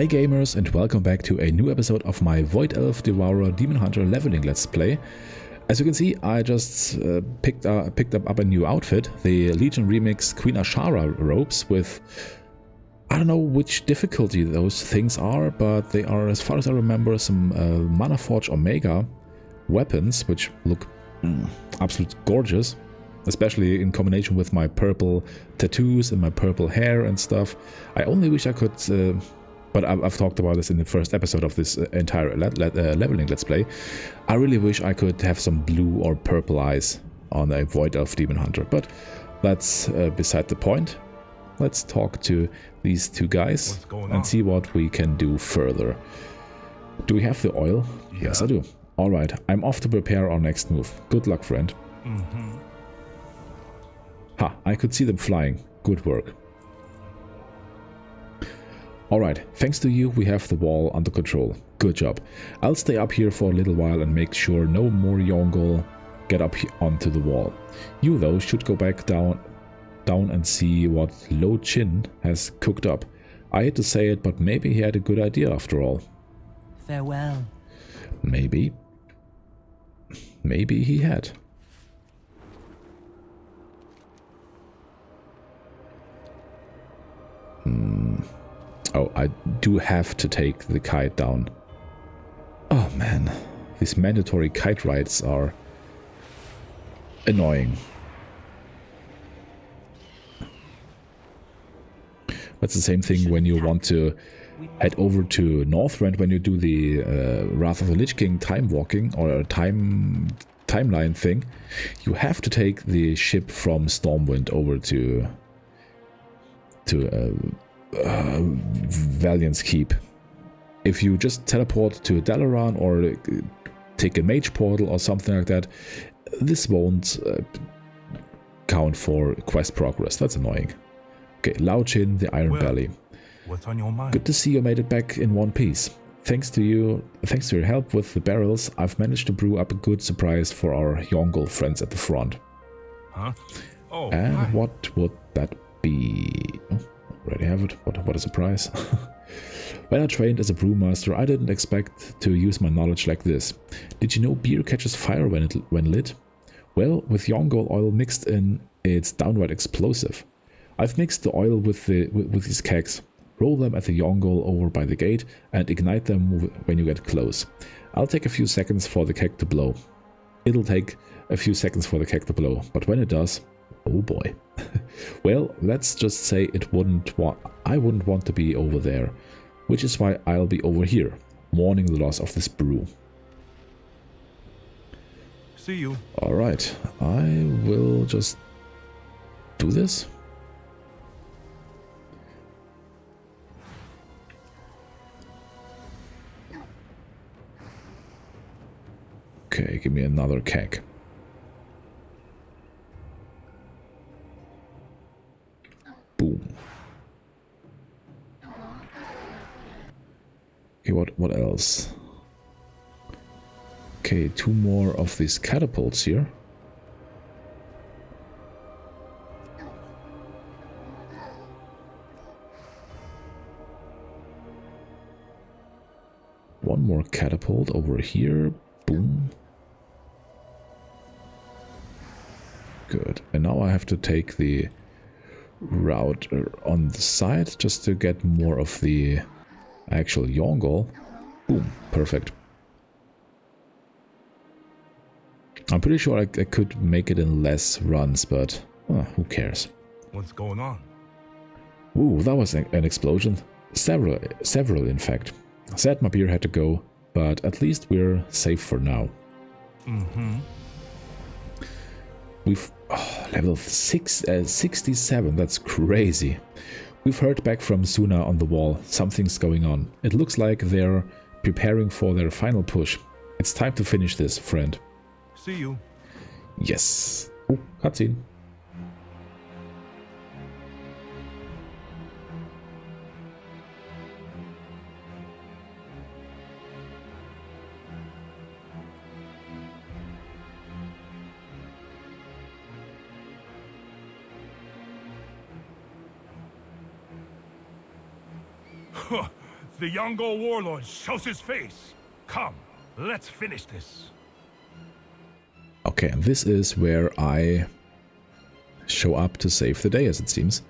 Hi gamers, and welcome back to a new episode of my Void Elf Devourer Demon Hunter leveling let's play. As you can see, I just picked up a new outfit, the Legion Remix Queen Ashara robes with, I don't know which difficulty those things are, but they are, as far as I remember, some Mana Forge Omega weapons, which look absolutely gorgeous, especially in combination with my purple tattoos and my purple hair and stuff. I only wish I could... but I've talked about this in the first episode of this entire leveling let's play. I really wish I could have some blue or purple eyes on a Void Elf Demon Hunter, but that's beside the point. Let's talk to these two guys and see what we can do further. Do we have the oil? Yeah. Yes, I do. Alright, I'm off to prepare our next move. Good luck, friend. Ha, I could see them flying. Good work. Alright, thanks to you we have the wall under control. Good job. I'll stay up here for a little while and make sure no more Yongle get up onto the wall. You though should go back down and see what Lo Chin has cooked up. I hate to say it, but maybe he had a good idea after all. Farewell. Maybe. Maybe he had. Oh, I do have to take the kite down. Oh man, these mandatory kite rides are annoying. That's the same thing when you want to head over to Northrend when you do the Wrath of the Lich King time walking or a timeline thing. You have to take the ship from Stormwind over to Valiant's Keep. If you just teleport to Dalaran or take a mage portal or something like that, this won't count for quest progress. That's annoying. Okay, Lao Chin, the Iron Belly. What's on your mind? Good to see you made it back in one piece. Thanks to your help with the barrels, I've managed to brew up a good surprise for our Yongle friends at the front. Huh? Oh, and hi. what would that be? Oh, already have it. What a surprise. When I trained as a brewmaster, I didn't expect to use my knowledge like this. Did you know beer catches fire when lit? Well, with Yongle oil mixed in, it's downright explosive. I've mixed the oil with these kegs. Roll them at the Yongle over by the gate and ignite them when you get close. I'll take a few seconds for the keg to blow. It'll take a few seconds for the keg to blow, but when it does, oh boy. Well, let's just say I wouldn't want to be over there, which is why I'll be over here, mourning the loss of this brew. See you. Alright, I will just do this. Okay, give me another keg. Boom. Okay, what else? Okay, two more of these catapults here. One more catapult over here. Boom. Good. And now I have to take the route on the side just to get more of the actual Yongle. Boom. Perfect. I'm pretty sure I could make it in less runs, but who cares? What's going on? Ooh, that was an explosion. Several in fact. Sad my beer had to go, but at least we're safe for now. We've level 67, that's crazy. We've heard back from Suna on the wall. Something's going on. It looks like they're preparing for their final push. It's time to finish this, friend. See you. Yes. Oh, cutscene. The Yongo warlord shows his face. Come, let's finish this. Okay, and this is where I show up to save the day, as it seems.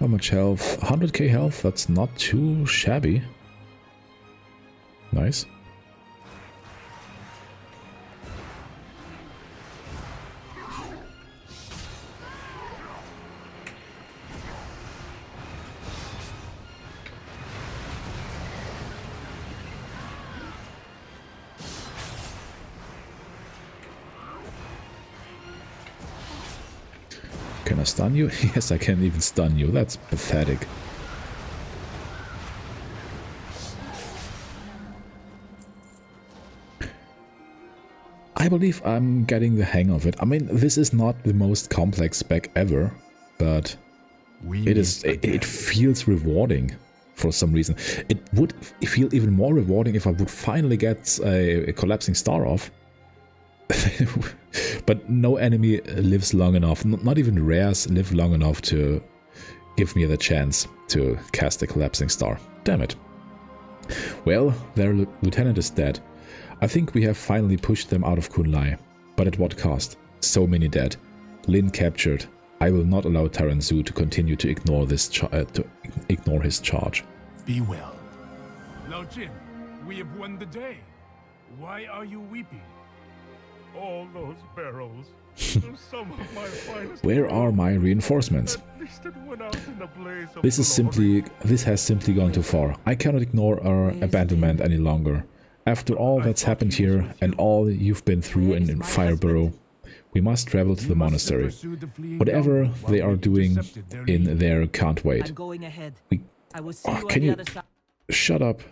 How much health? 100k health, that's not too shabby. Nice. Can I stun you? Yes, I can even stun you. That's pathetic. I believe I'm getting the hang of it. I mean, this is not the most complex spec ever, but it feels rewarding for some reason. It would feel even more rewarding if I would finally get a collapsing star off. But no enemy lives long enough, not even rares live long enough to give me the chance to cast a collapsing star. Damn it. Well, their lieutenant is dead. I think we have finally pushed them out of Kunlai. But at what cost? So many dead. Lin captured. I will not allow Taranzu to continue to ignore this ignore his charge. Be well. Lao Jin, we have won the day. Why are you weeping? All those barrels. Some of my finest. Where are my reinforcements? At least it went out in a blaze of This has simply gone too far. I cannot ignore our abandonment any longer. After all that's happened here and all you've been through in Fireburrow, we must travel to the monastery. Whatever they are doing in there can't wait. I'm going ahead. I will see Oh, you on can the you other side. shut up?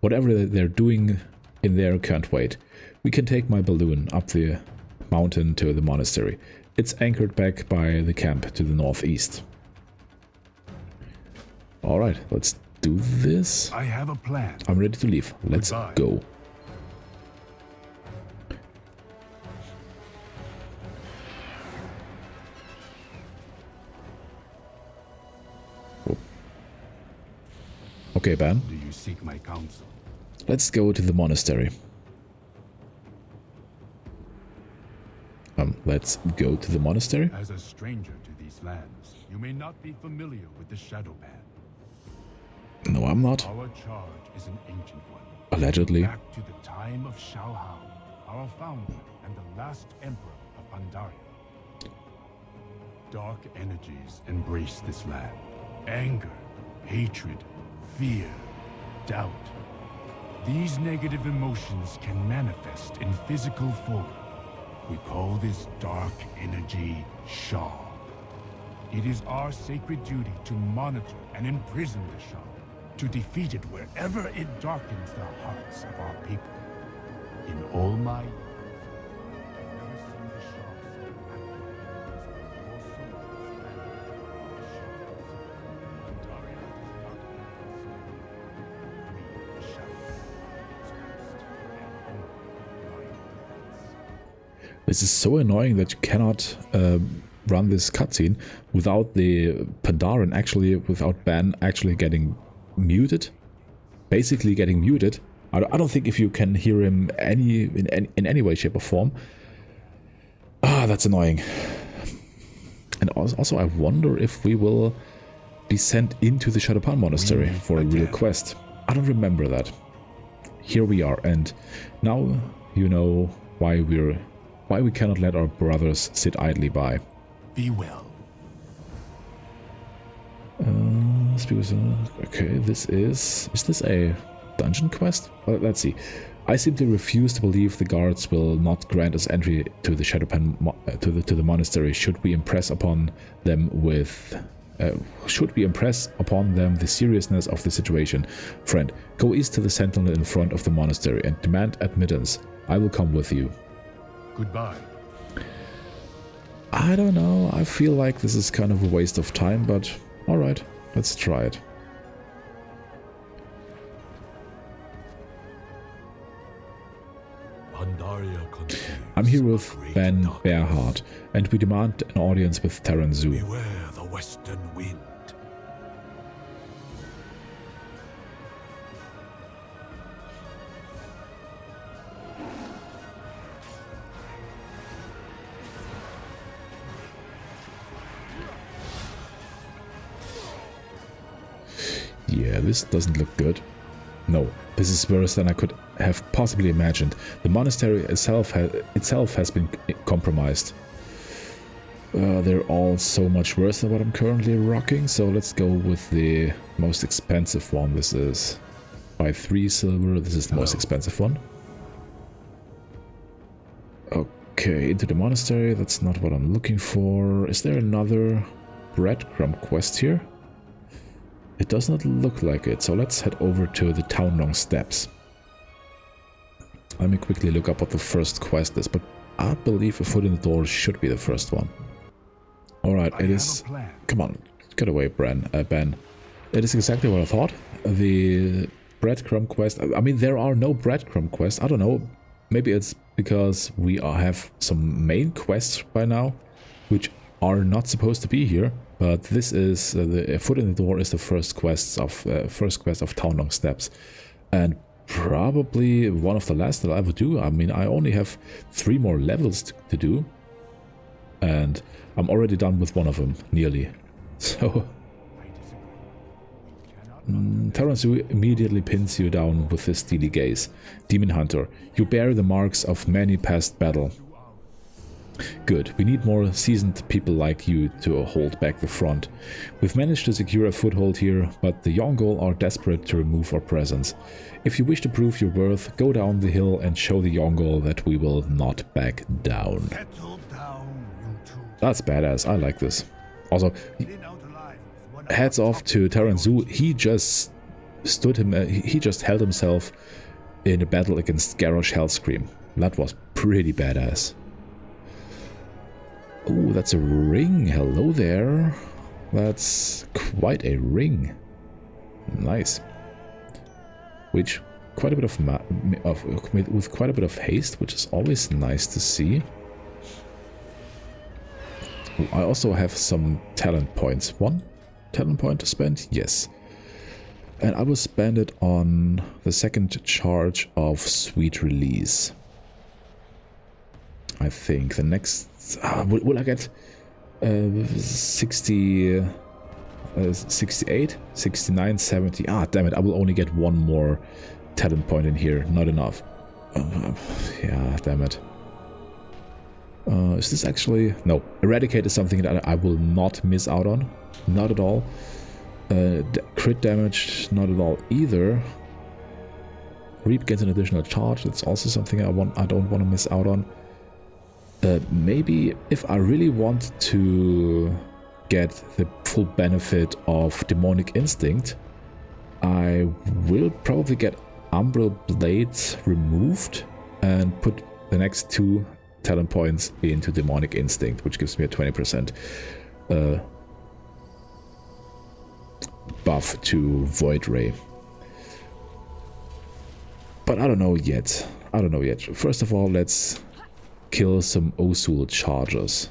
Whatever they're doing in there can't wait. We can take my balloon up the mountain to the monastery. It's anchored back by the camp to the northeast. Alright, let's do this. I have a plan. I'm ready to leave. Let's Goodbye. go. Oh. Okay, Ben. Do you seek my counsel? Let's go to the monastery. Let's go to the monastery. As a stranger to these lands, you may not be familiar with the Shadow Band. No, I'm not. Our charge is an ancient one. Allegedly. Back to the time of Shao Hao, our founder and the last emperor of Pandaria. Dark energies embrace this land. Anger, hatred, fear, doubt. These negative emotions can manifest in physical form. We call this dark energy Shah. It is our sacred duty to monitor and imprison the Shah, to defeat it wherever it darkens the hearts of our people. In all my years, I've never seen the Shah so active as more soldiers landed on our shores. Pandaria does not consider we, the Shadow, its host and only line of defense. This is so annoying that you cannot run this cutscene without the Pandaren without Ben actually getting muted. Basically getting muted. I don't think if you can hear him in any way, shape or form. Ah, that's annoying. And also I wonder if we will be sent into the Shadowpan Monastery for a real quest. I don't remember that. Here we are, and now you know why we cannot let our brothers sit idly by. Be well. Okay, this is this a dungeon quest? Let's see. I simply refuse to believe the guards will not grant us entry to the Shadowpan to the monastery should we impress upon them the seriousness of the situation. Friend, go east to the sentinel in front of the monastery and demand admittance. I will come with you. Goodbye. I don't know, I feel like this is kind of a waste of time, but alright, let's try it. I'm here with Ben Bearheart, and we demand an audience with Taranzu. Beware the western wind. Yeah, this doesn't look good. No, this is worse than I could have possibly imagined. The monastery itself has been compromised. They're all so much worse than what I'm currently rocking, so let's go with the most expensive one. This is by 3 silver, this is the most expensive one. Okay, into the monastery, that's not what I'm looking for. Is there another breadcrumb quest here? It does not look like it, so let's head over to the Townlong Steps. Let me quickly look up what the first quest is, but I believe a foot in the door should be the first one. Alright, it is... Come on, get away, Ben. It is exactly what I thought. The breadcrumb quest... I mean, there are no breadcrumb quests. I don't know. Maybe it's because we have some main quests by now, which are not supposed to be here. But this is... the foot in the door is the first quest of Townlong Steps. And probably one of the last that I will do. I mean, I only have 3 more levels to do. And I'm already done with one of them, nearly. So... Taranzu immediately pins you down with his steely gaze. Demon Hunter, you bear the marks of many past battle. Good, we need more seasoned people like you to hold back the front. We've managed to secure a foothold here, but the Yongol are desperate to remove our presence. If you wish to prove your worth, go down the hill and show the Yongol that we will not back down. That's badass, I like this. Also, heads off to Taranzu. He just he just held himself in a battle against Garrosh Hellscream. That was pretty badass. Oh, that's a ring. Hello there. That's quite a ring. Nice. Which quite a bit with quite a bit of haste, which is always nice to see. I also have some talent points. 1 talent point to spend? Yes. And I will spend it on the second charge of Sweet Release. I think the next... will I get 60... 68? 69? 70? Ah, damn it, I will only get 1 more talent point in here. Not enough. Yeah, damn it. Is this actually... No, Eradicate is something that I will not miss out on. Not at all. Crit damage, not at all either. Reap gets an additional charge. That's also something I don't want to miss out on. Maybe if I really want to get the full benefit of Demonic Instinct, I will probably get Umbral Blades removed and put the next 2 talent points into Demonic Instinct, which gives me a 20% buff to Void Ray. But I don't know yet. First of all, let's kill some Osul chargers.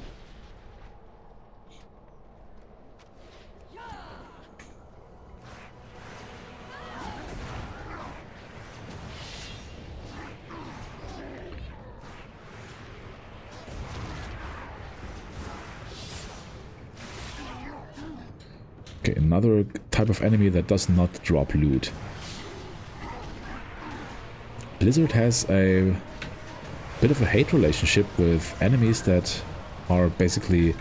Okay, another type of enemy that does not drop loot. Blizzard has a bit of a hate relationship with enemies that are basically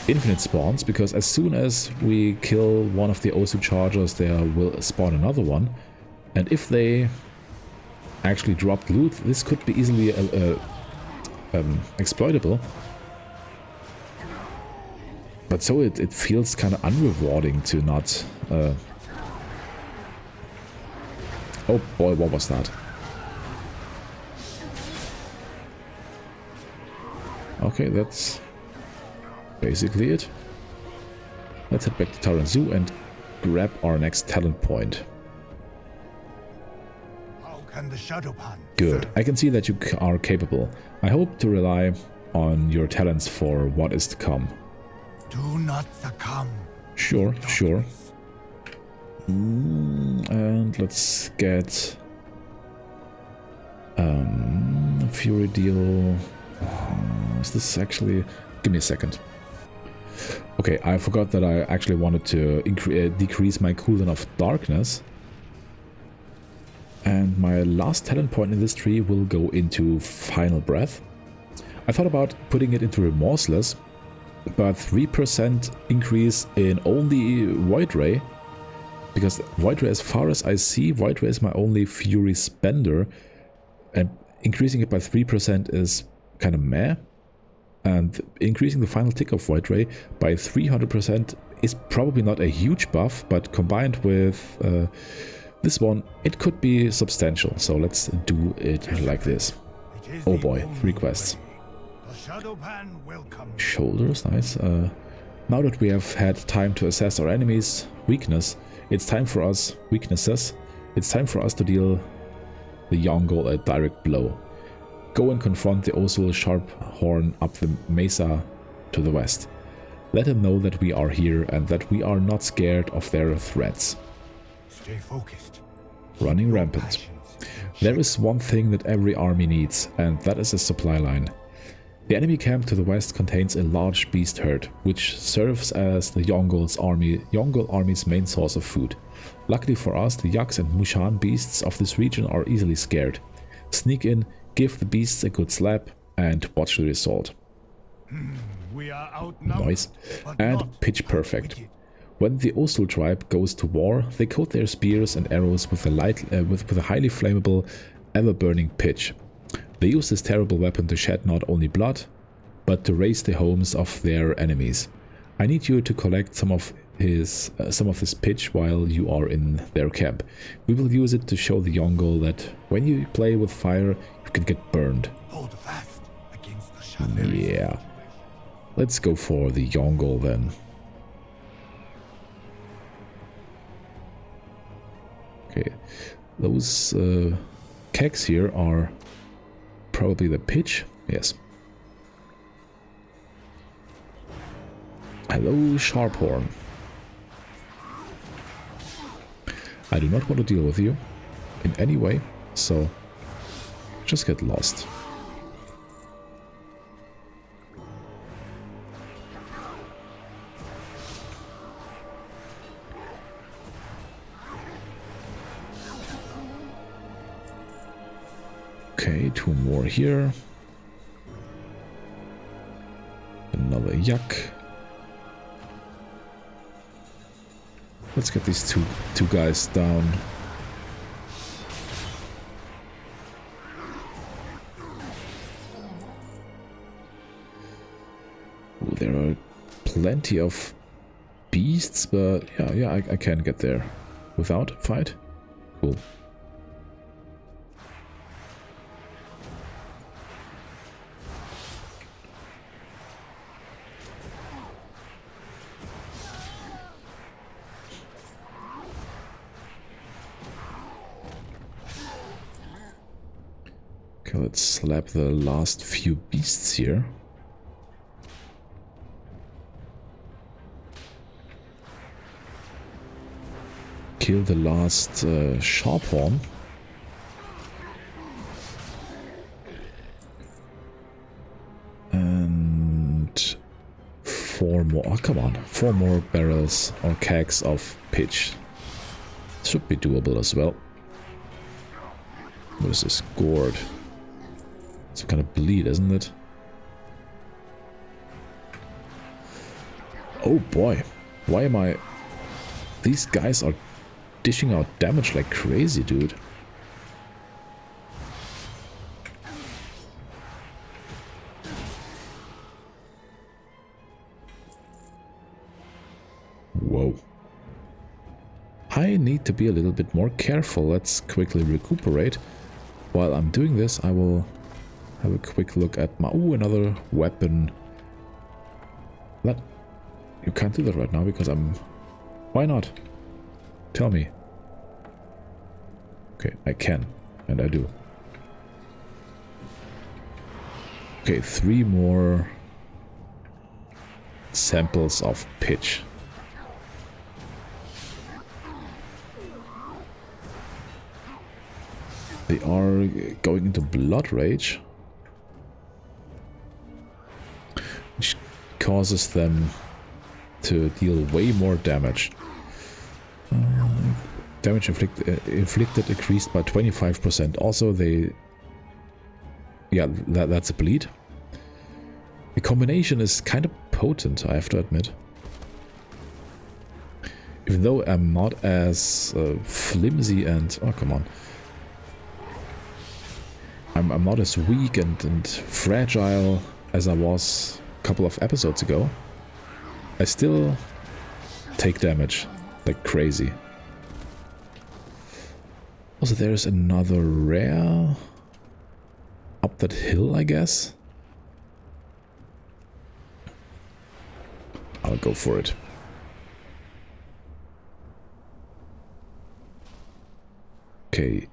infinite spawns, because as soon as we kill one of the Osu chargers, there will spawn another one. And if they actually drop loot, this could be easily exploitable. But so it feels kind of unrewarding to not... Oh boy, what was that? Okay, that's basically it. Let's head back to Taranzu and grab our next talent point. How can the Shadowpan? Good. I can see that you are capable. I hope to rely on your talents for what is to come. Do not succumb. Sure. And let's get Fury Deal. Is this actually... Give me a second. Okay, I forgot that I actually wanted to decrease my cooldown of darkness. And my last talent point in this tree will go into Final Breath. I thought about putting it into Remorseless, but 3% increase in only Void Ray, because Void Ray, as far as I see, Void Ray is my only Fury spender, and increasing it by 3% is kind of meh, and increasing the final tick of Void Ray by 300% is probably not a huge buff, but combined with this one, it could be substantial, so let's do it like this. Oh boy, 3 quests. Shoulders, nice. Now that we have had time to assess our enemy's weaknesses, it's time for us to deal the Yongol a direct blow. Go and confront the Osul Sharphorn up the mesa to the west. Let him know that we are here and that we are not scared of their threats. Stay focused. Running rampant. There is one thing that every army needs, and that is a supply line. The enemy camp to the west contains a large beast herd, which serves as the Yongol army's main source of food. Luckily for us, the Yaks and Mushan beasts of this region are easily scared. Sneak in, give the beasts a good slap, and watch the result. We are outnumbered, Nice. And pitch perfect. When the Osul tribe goes to war, they coat their spears and arrows with a highly flammable, ever-burning pitch. They use this terrible weapon to shed not only blood, but to raise the homes of their enemies. I need you to collect some of this pitch while you are in their camp. We will use it to show the Yongol that when you play with fire, you can get burned. hold fast against the shadows. Yeah. Let's go for the Yongol then. Okay, those kegs here are probably the pitch. Yes. Hello, Sharphorn. I do not want to deal with you in any way, so just get lost. Okay, 2 more here. Another yak. Let's get these two guys down. Ooh, there are plenty of beasts, but yeah, I can get there without a fight. Cool. Okay, let's slap the last few beasts here. Kill the last Sharphorn. And 4 more. Oh, come on. 4 more barrels or kegs of pitch. Should be doable as well. What is this? Gourd. Some kind of bleed, isn't it? Oh boy. Why am I... These guys are dishing out damage like crazy, dude. Whoa. I need to be a little bit more careful. Let's quickly recuperate. While I'm doing this, I will have a quick look at my... Ooh, another weapon. That... You can't do that right now because I'm... Why not? Tell me. Okay, I can. And I do. Okay, 3 more samples of pitch. They are going into blood rage, which causes them to deal way more damage. Damage inflicted increased by 25%. Also, yeah, that's a bleed. The combination is kind of potent, I have to admit. Even though I'm not as flimsy and... Oh, come on. I'm not as weak and fragile as I was a couple of episodes ago. I still take damage like crazy. Also, there's another rare up that hill, I guess. I'll go for it. Okay.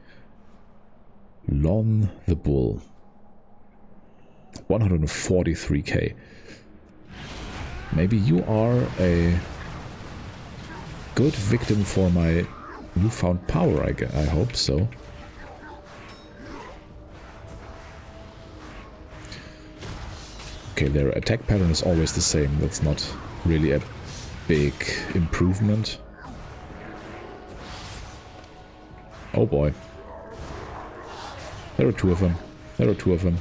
Lon the Bull. 143k. Maybe you are a good victim for my newfound power, I hope so. Okay, their attack pattern is always the same. That's not really a big improvement. Oh boy. There are two of them. There are two of them.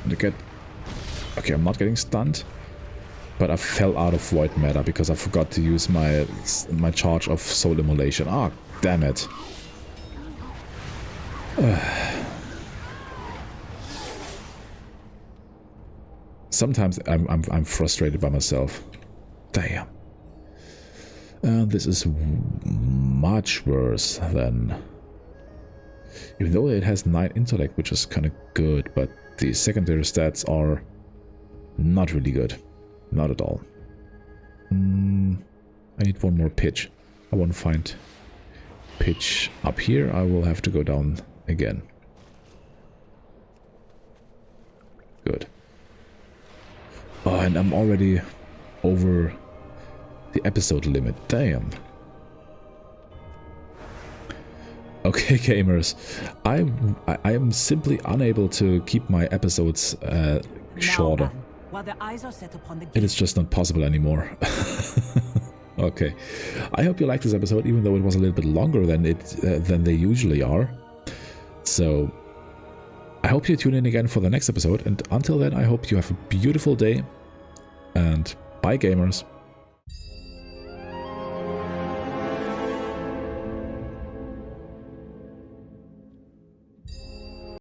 And okay, I'm not getting stunned. But I fell out of Void Matter because I forgot to use my charge of Soul Immolation. Ah, damn it. Sometimes I'm frustrated by myself. Damn. This is much worse than... Even though it has 9 intellect, which is kind of good, but the secondary stats are not really good. Not at all. I need one more pitch. I won't find pitch up here. I will have to go down again. Good. Oh, and I'm already over the episode limit. Damn. Okay, gamers. I am simply unable to keep my episodes shorter. While their eyes are set upon the It is just not possible anymore. Okay. I hope you liked this episode, even though it was a little bit longer than they usually are. So I hope you tune in again for the next episode, and until then I hope you have a beautiful day, and bye gamers.